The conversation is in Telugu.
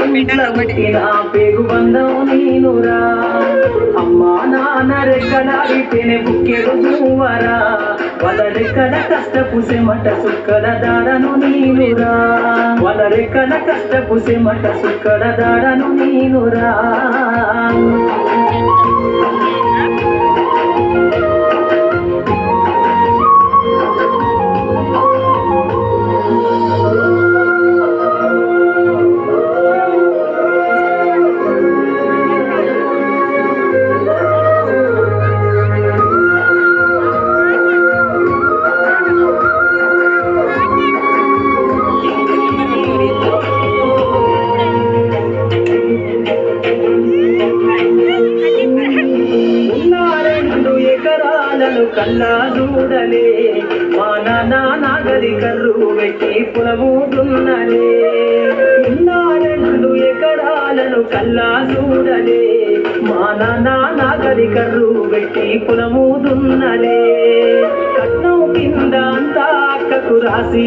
ఇంట్లో పుట్టిన పేగు బంధం నీనురా అమ్మా నాన్న రెక్కలాడితేనే బుక్కెడు నువ్వరా వాళ్ళ రెక్కల కష్టపు సెమట సుక్కల దాడను నీనురా వాళ్ళ రెక్కల కష్టపు సెమట సుక్కల దాడను నీనురా కల్లా చూడలే మా నాన్న నాగలి కర్రు పెట్టి పొలము దున్నలే 2 ఎకరాలను కల్లా చూడలే మా నాన్న నాగలి కర్రు పెట్టి పొలము దున్నలే కట్నం కింద అంతా అక్కకు రాసి